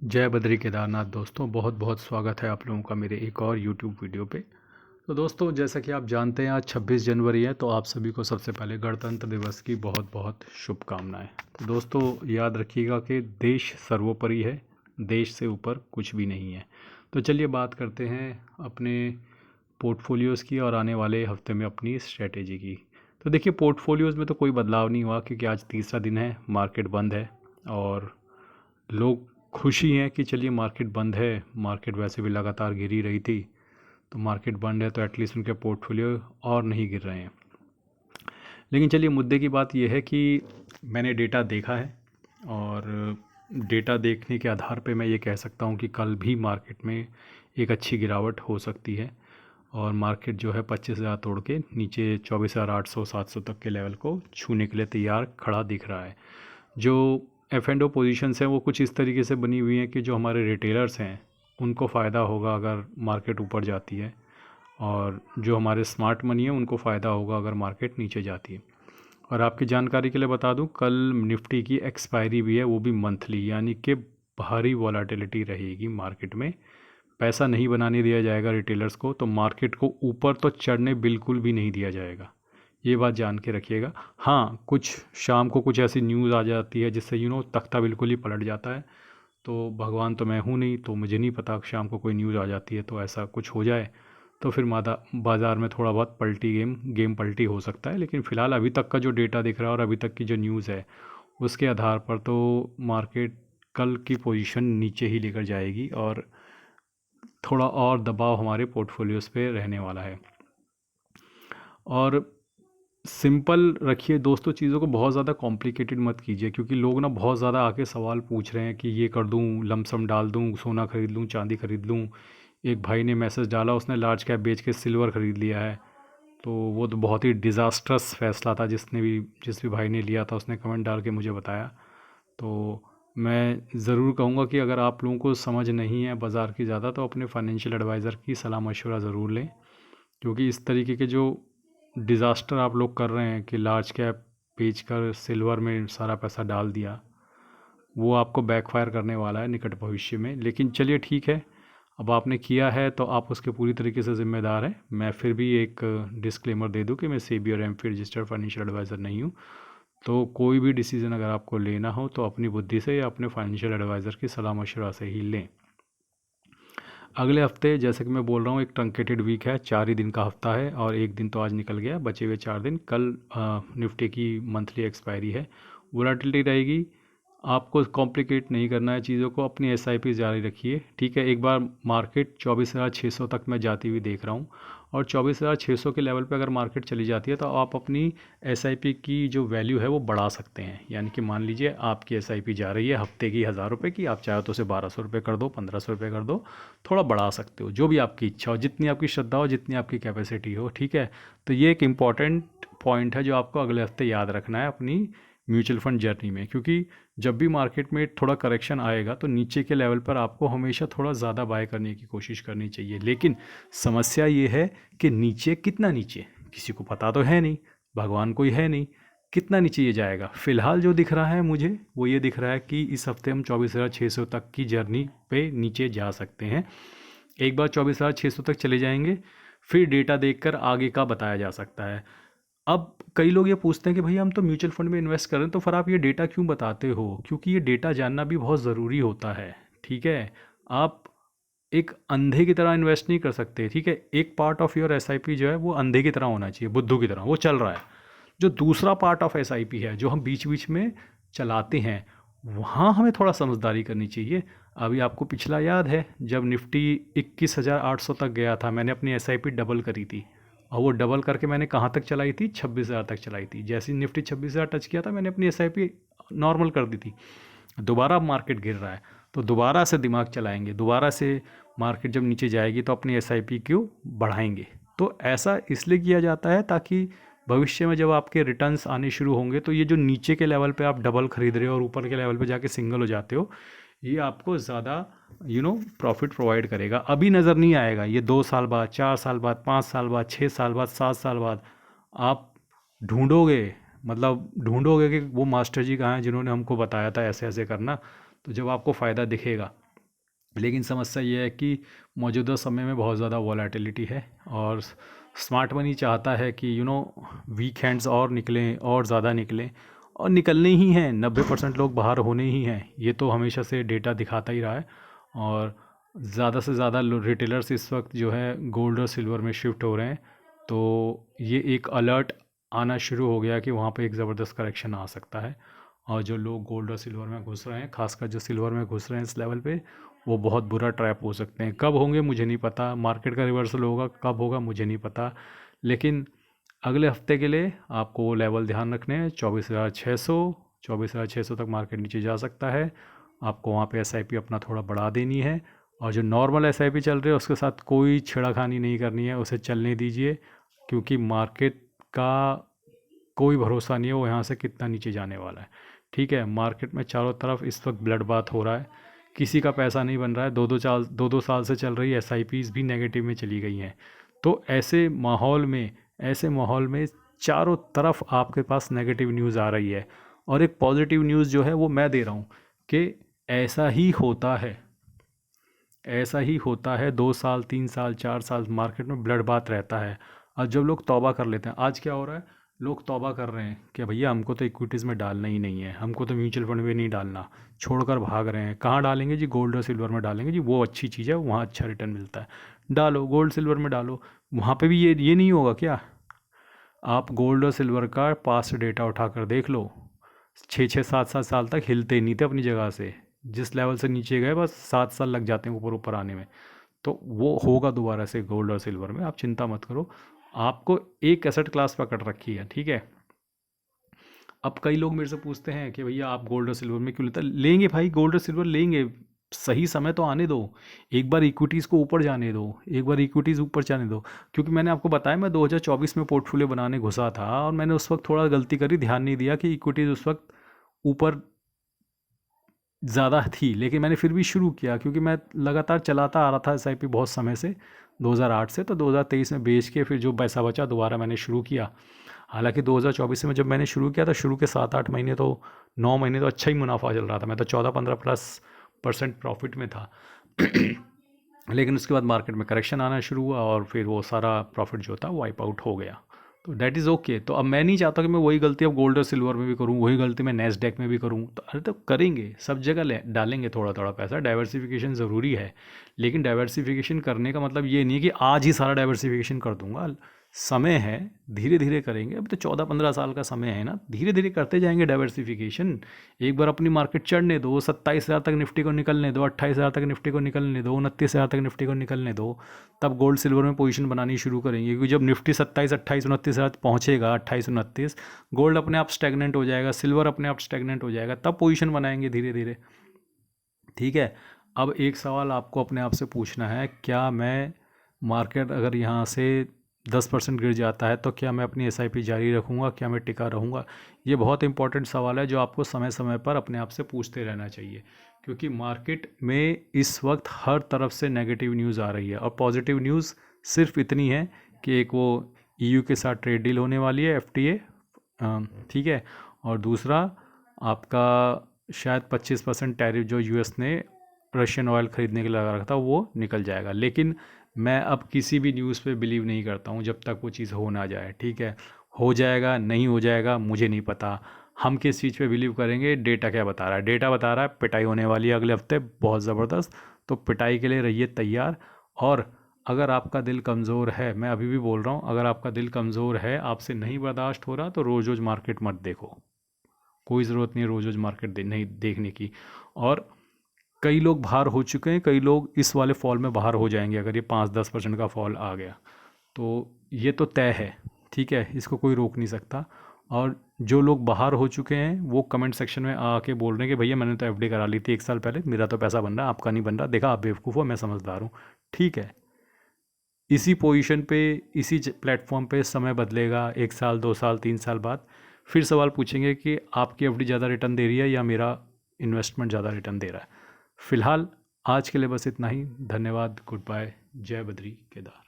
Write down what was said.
जय बद्री केदारनाथ दोस्तों, बहुत बहुत स्वागत है आप लोगों का मेरे एक और यूट्यूब वीडियो पे। तो दोस्तों, जैसा कि आप जानते हैं आज 26 जनवरी है, तो आप सभी को सबसे पहले गणतंत्र दिवस की बहुत बहुत शुभकामनाएं। तो दोस्तों, याद रखिएगा कि देश सर्वोपरि है, देश से ऊपर कुछ भी नहीं है। तो चलिए बात करते हैं अपने पोर्टफोलियोज़ की और आने वाले हफ्ते में अपनी स्ट्रेटेजी की। तो देखिए, पोर्टफोलियोज़ में तो कोई बदलाव नहीं हुआ क्योंकि आज तीसरा दिन है, मार्केट बंद है और लोग खुशी हैं कि चलिए मार्केट बंद है। मार्केट वैसे भी लगातार गिर ही रही थी, तो मार्केट बंद है तो एटलीस्ट उनके पोर्टफोलियो और नहीं गिर रहे हैं। लेकिन चलिए, मुद्दे की बात यह है कि मैंने डेटा देखा है और डेटा देखने के आधार पे मैं ये कह सकता हूँ कि कल भी मार्केट में एक अच्छी गिरावट हो सकती है और मार्केट जो है 25,000 तोड़ के नीचे 24,800-700 तक के लेवल को छूने के लिए तैयार खड़ा दिख रहा है। जो एफ एंड ओ पोजिशंस हैं वो कुछ इस तरीके से बनी हुई हैं कि जो हमारे रिटेलर्स हैं उनको फ़ायदा होगा अगर मार्केट ऊपर जाती है, और जो हमारे स्मार्ट मनी है उनको फ़ायदा होगा अगर मार्केट नीचे जाती है। और आपकी जानकारी के लिए बता दूं, कल निफ्टी की एक्सपायरी भी है, वो भी मंथली, यानी कि भारी वॉलेटिलिटी रहेगी मार्केट में। पैसा नहीं बनाने दिया जाएगा रिटेलर्स को, तो मार्केट को ऊपर तो चढ़ने बिल्कुल भी नहीं दिया जाएगा, ये बात जान के रखिएगा। हाँ, कुछ शाम को कुछ ऐसी न्यूज़ आ जाती है जिससे तख्ता बिल्कुल ही पलट जाता है। तो भगवान तो मैं हूँ नहीं, तो मुझे नहीं पता शाम को कोई न्यूज़ आ जाती है तो ऐसा कुछ हो जाए तो फिर मादा बाज़ार में थोड़ा बहुत पलटी गेम पलटी हो सकता है। लेकिन फ़िलहाल अभी तक का जो डेटा दिख रहा है और अभी तक की जो न्यूज़ है उसके आधार पर तो मार्केट कल की पोजीशन नीचे ही लेकर जाएगी और थोड़ा और दबाव हमारे पोर्टफोलियोज़ पे रहने वाला है। और सिंपल रखिए दोस्तों, चीज़ों को बहुत ज़्यादा कॉम्प्लिकेटेड मत कीजिए, क्योंकि लोग ना बहुत ज़्यादा आके सवाल पूछ रहे हैं कि ये कर दूं, लमसम डाल दूं, सोना खरीद लूं, चांदी खरीद लूं। एक भाई ने मैसेज डाला, उसने लार्ज कैप बेच के सिल्वर ख़रीद लिया है। तो वो तो बहुत ही डिज़ास्ट्रस फैसला था, जिस भी भाई ने लिया था उसने कमेंट डाल के मुझे बताया। तो मैं ज़रूर कहूँगा कि अगर आप लोगों को समझ नहीं है बाज़ार की ज़्यादा, तो अपने फाइनेंशियल एडवाइज़र की सलाह मशवरा ज़रूर लें, क्योंकि इस तरीके के जो डिज़ास्टर आप लोग कर रहे हैं कि लार्ज कैप बेचकर सिल्वर में सारा पैसा डाल दिया, वो आपको बैकफायर करने वाला है निकट भविष्य में। लेकिन चलिए ठीक है, अब आपने किया है तो आप उसके पूरी तरीके से ज़िम्मेदार हैं। मैं फिर भी एक डिस्क्लेमर दे दूं कि मैं सेबी और एमफिट रजिस्टर्ड फाइनेंशियल एडवाइज़र नहीं हूं। तो कोई भी डिसीज़न अगर आपको लेना हो तो अपनी बुद्धि से या अपने फाइनेंशियल एडवाइज़र की सलाह मशवरा से ही लें। अगले हफ्ते जैसे कि मैं बोल रहा हूँ, एक ट्रंकेटेड वीक है, 4 ही दिन का हफ्ता है और एक दिन तो आज निकल गया, बचे हुए 4 दिन। कल निफ्टी की मंथली एक्सपायरी है, वोलेटिलिटी रहेगी। आपको कॉम्प्लिकेट नहीं करना है चीज़ों को, अपनी एसआईपी जारी रखिए। ठीक है, एक बार मार्केट 24,600 तक मैं जाती हुई देख रहा हूँ और 24,600 के लेवल पे अगर मार्केट चली जाती है तो आप अपनी एसआईपी की जो वैल्यू है वो बढ़ा सकते हैं। यानी कि मान लीजिए आपकी एसआईपी जा रही है हफ्ते की 1,000 रुपये की, आप चाहो तो उसे 1,200 रुपये कर दो, 1,500 रुपये कर दो, थोड़ा बढ़ा सकते हो, जो भी आपकी इच्छा हो, जितनी आपकी श्रद्धा हो, जितनी आपकी कैपेसिटी हो। ठीक है, तो ये एक इम्पॉर्टेंट पॉइंट है जो आपको अगले हफ्ते याद रखना है अपनी म्यूचुअल फंड जर्नी में, क्योंकि जब भी मार्केट में थोड़ा करेक्शन आएगा तो नीचे के लेवल पर आपको हमेशा थोड़ा ज़्यादा बाय करने की कोशिश करनी चाहिए। लेकिन समस्या ये है कि नीचे कितना नीचे किसी को पता तो है नहीं, भगवान कोई है नहीं, कितना नीचे ये जाएगा। फ़िलहाल जो दिख रहा है मुझे वो ये दिख रहा है कि इस हफ्ते हम 24,600 तक की जर्नी पे नीचे जा सकते हैं। एक बार 24,600 तक चले जाएंगे, फिर डेटा देखकर आगे का बताया जा सकता है। अब कई लोग ये पूछते हैं कि भैया हम तो म्यूचुअल फंड में इन्वेस्ट कर रहे हैं, तो फिर आप ये डेटा क्यों बताते हो? क्योंकि ये डेटा जानना भी बहुत ज़रूरी होता है। ठीक है, आप एक अंधे की तरह इन्वेस्ट नहीं कर सकते। ठीक है, एक पार्ट ऑफ योर एसआईपी जो है वो अंधे की तरह होना चाहिए, बुद्धू की तरह वो चल रहा है। जो दूसरा पार्ट ऑफ एसआईपी है जो हम बीच बीच में चलाते हैं, वहाँ हमें थोड़ा समझदारी करनी चाहिए। अभी आपको पिछला याद है, जब निफ्टी 21,800 तक गया था, मैंने अपनी एसआईपी डबल करी थी और वो डबल करके मैंने कहाँ तक चलाई थी? 26,000 तक चलाई थी। जैसे ही निफ्टी 26,000 टच किया था, मैंने अपनी एसआईपी नॉर्मल कर दी थी। दोबारा मार्केट गिर रहा है तो दोबारा से दिमाग चलाएंगे, दोबारा से मार्केट जब नीचे जाएगी तो अपनी एसआईपी को बढ़ाएंगे। तो ऐसा इसलिए किया जाता है ताकि भविष्य में जब आपके रिटर्न्स आने शुरू होंगे तो ये जो नीचे के लेवल पे आप डबल खरीद रहे हो और ऊपर के लेवल पे जाके सिंगल हो जाते हो, ये आपको ज़्यादा प्रॉफिट प्रोवाइड करेगा। अभी नज़र नहीं आएगा, ये 2 साल बाद, 4 साल बाद, 5 साल बाद, 6 साल बाद, 7 साल बाद आप ढूंढोगे, मतलब ढूंढोगे कि वो मास्टर जी कहाँ हैं जिन्होंने हमको बताया था ऐसे ऐसे करना। तो जब आपको फ़ायदा दिखेगा लेकिन समस्या ये है कि मौजूदा समय में बहुत ज़्यादा वॉलेटिलिटी है और स्मार्ट मनी चाहता है कि वीकेंड्स और निकलें और ज़्यादा निकलें, और निकलने ही हैं। 90% लोग बाहर होने ही हैं, ये तो हमेशा से डेटा दिखाता ही रहा है। और ज़्यादा से ज़्यादा रिटेलर्स इस वक्त जो है गोल्ड और सिल्वर में शिफ्ट हो रहे हैं। तो ये एक अलर्ट आना शुरू हो गया कि वहाँ पे एक ज़बरदस्त करेक्शन आ सकता है। और जो लोग गोल्ड और सिल्वर में घुस रहे हैं, खासकर जो सिल्वर में घुस रहे हैं इस लेवल पे, वो बहुत बुरा ट्रैप हो सकते हैं। कब होंगे मुझे नहीं पता, मार्केट का रिवर्सल होगा कब होगा मुझे नहीं पता, लेकिन अगले हफ्ते के लिए आपको वो लेवल ध्यान रखने हैं। 24,600 तक मार्केट नीचे जा सकता है। आपको वहाँ पे SIP अपना थोड़ा बढ़ा देनी है, और जो नॉर्मल SIP चल रही है उसके साथ कोई छेड़खानी नहीं करनी है, उसे चलने दीजिए, क्योंकि मार्केट का कोई भरोसा नहीं है वो यहाँ से कितना नीचे जाने वाला है। ठीक है, मार्केट में चारों तरफ इस वक्त ब्लड बाथ हो रहा है, किसी का पैसा नहीं बन रहा है। दो साल से चल रही SIPs भी नेगेटिव में चली गई हैं। तो ऐसे माहौल में चारों तरफ आपके पास नेगेटिव न्यूज़ आ रही है, और एक पॉजिटिव न्यूज़ जो है वो मैं दे रहा हूँ कि ऐसा ही होता है, ऐसा ही होता है। 2 साल 3 साल 4 साल मार्केट में ब्लड बाथ रहता है। और जब लोग तौबा कर लेते हैं, आज क्या हो रहा है, लोग तौबा कर रहे हैं कि भैया हमको तो इक्विटीज़ में डालना ही नहीं है, हमको तो म्यूचुअल फंड में नहीं डालना, छोड़कर भाग रहे हैं। कहाँ डालेंगे जी? गोल्ड और सिल्वर में डालेंगे जी, वो अच्छी चीज़ है, वहाँ अच्छा रिटर्न मिलता है। डालो गोल्ड सिल्वर में डालो, वहाँ पे भी ये नहीं होगा क्या? आप गोल्ड और सिल्वर का पास्ट डेटा उठाकर देख लो, 6 6 7 7 साल तक हिलते नहीं थे अपनी जगह से। जिस लेवल से नीचे गए बस 7 साल लग जाते हैं ऊपर ऊपर आने में। तो वो होगा दोबारा से गोल्ड और सिल्वर में, आप चिंता मत करो। आपको एक एसेट क्लास पकड़ रखी है, ठीक है। अब कई लोग मेरे से पूछते हैं कि भैया आप गोल्ड और सिल्वर में क्यों लेंगे भाई, गोल्ड और सिल्वर लेंगे, सही समय तो आने दो। एक बार इक्विटीज़ को ऊपर जाने दो, एक बार इक्विटीज़ ऊपर जाने दो। क्योंकि मैंने आपको बताया मैं 2024 में पोर्टफोलियो बनाने घुसा था, और मैंने उस वक्त थोड़ा गलती करी, ध्यान नहीं दिया कि इक्विटीज़ उस वक्त ऊपर ज़्यादा थी। लेकिन मैंने फिर भी शुरू किया, क्योंकि मैं लगातार चलाता आ रहा था SIP बहुत समय से, 2008 से। तो 2023 में बेच के फिर जो पैसा बचा दोबारा मैंने शुरू किया। हालांकि 2024 में जब मैंने शुरू किया तो शुरू के 7 8 महीने तो 9 महीने तो अच्छा ही मुनाफा चल रहा था, मैं तो 14 15% प्रॉफिट में था। लेकिन उसके बाद मार्केट में करेक्शन आना शुरू हुआ, और फिर वो सारा प्रॉफिट जो था वाइप आउट हो गया। तो डैट इज़ ओके। तो अब मैं नहीं चाहता कि मैं वही गलती अब गोल्ड और सिल्वर में भी करूँ, वही गलती मैं नेस्डेक में भी करूँ। तो अरे तो करेंगे, सब जगह डालेंगे थोड़ा थोड़ा पैसा, डाइवर्सिफिकेशन ज़रूरी है। लेकिन डाइवर्सिफिकेशन करने का मतलब ये नहीं है कि आज ही सारा डाइवर्सिफिकेशन कर दूंगा। समय है, धीरे धीरे करेंगे। अभी तो 14 15 साल का समय है ना, धीरे धीरे करते जाएंगे डाइवर्सिफिकेशन। एक बार अपनी मार्केट चढ़ने दो, 27,000 तक निफ्टी को निकलने दो, 28,000 तक निफ्टी को निकलने दो, 29,000 तक निफ्टी को निकलने दो, तब गोल्ड सिल्वर में पोजीशन बनानी शुरू करेंगे। क्योंकि जब निफ्टी 27 28 29,000 पहुंचेगा, 28 29, गोल्ड अपने आप स्टैग्नेंट हो जाएगा, सिल्वर अपने आप स्टैग्नेंट हो जाएगा, तब पोजीशन बनाएंगे धीरे धीरे। ठीक है। अब एक सवाल आपको अपने आप से पूछना है, क्या मैं मार्केट अगर यहाँ से 10% गिर जाता है तो क्या मैं अपनी SIP जारी रखूँगा, क्या मैं टिका रहूँगा? ये बहुत इंपॉर्टेंट सवाल है जो आपको समय समय पर अपने आप से पूछते रहना चाहिए। क्योंकि मार्केट में इस वक्त हर तरफ से नेगेटिव न्यूज़ आ रही है, और पॉजिटिव न्यूज़ सिर्फ इतनी है कि एक वो EU के साथ ट्रेड डील होने वाली है, FTA। ठीक है। और दूसरा आपका शायद 25% टैरिफ जो US ने रशियन ऑयल ख़रीदने के लिए लगा रखा था वो निकल जाएगा। लेकिन मैं अब किसी भी न्यूज़ पे बिलीव नहीं करता हूँ जब तक वो चीज़ हो ना जाए। ठीक है, हो जाएगा नहीं हो जाएगा मुझे नहीं पता। हम किस चीज़ पे बिलीव करेंगे? डेटा क्या बता रहा है? डेटा बता रहा है पिटाई होने वाली है अगले हफ्ते बहुत ज़बरदस्त। तो पिटाई के लिए रहिए तैयार। और अगर आपका दिल कमज़ोर है, मैं अभी भी बोल रहा हूँ, अगर आपका दिल कमज़ोर है, आपसे नहीं बर्दाश्त हो रहा, तो रोज़ रोज़ मार्केट मत देखो। कोई ज़रूरत नहीं है रोज़ रोज़ मार्केट नहीं देखने की। और कई लोग बाहर हो चुके हैं, कई लोग इस वाले फॉल में बाहर हो जाएंगे अगर ये 5 10% का फॉल आ गया तो। ये तो तय है, ठीक है, इसको कोई रोक नहीं सकता। और जो लोग बाहर हो चुके हैं वो कमेंट सेक्शन में आके बोल रहे हैं कि भैया मैंने तो FD करा ली थी 1 साल पहले, मेरा तो पैसा बन रहा है, आपका नहीं बन रहा, देखा आप बेवकूफ़ हो, मैं समझदार हूँ। ठीक है, इसी पोजीशन पे, इसी प्लेटफॉर्म पे समय बदलेगा 1 साल 2 साल 3 साल बाद, फिर सवाल पूछेंगे कि आपकी FD ज़्यादा रिटर्न दे रही है या मेरा इन्वेस्टमेंट ज़्यादा रिटर्न दे रहा है। फ़िलहाल आज के लिए बस इतना ही। धन्यवाद, गुड बाय, जय बद्री केदार।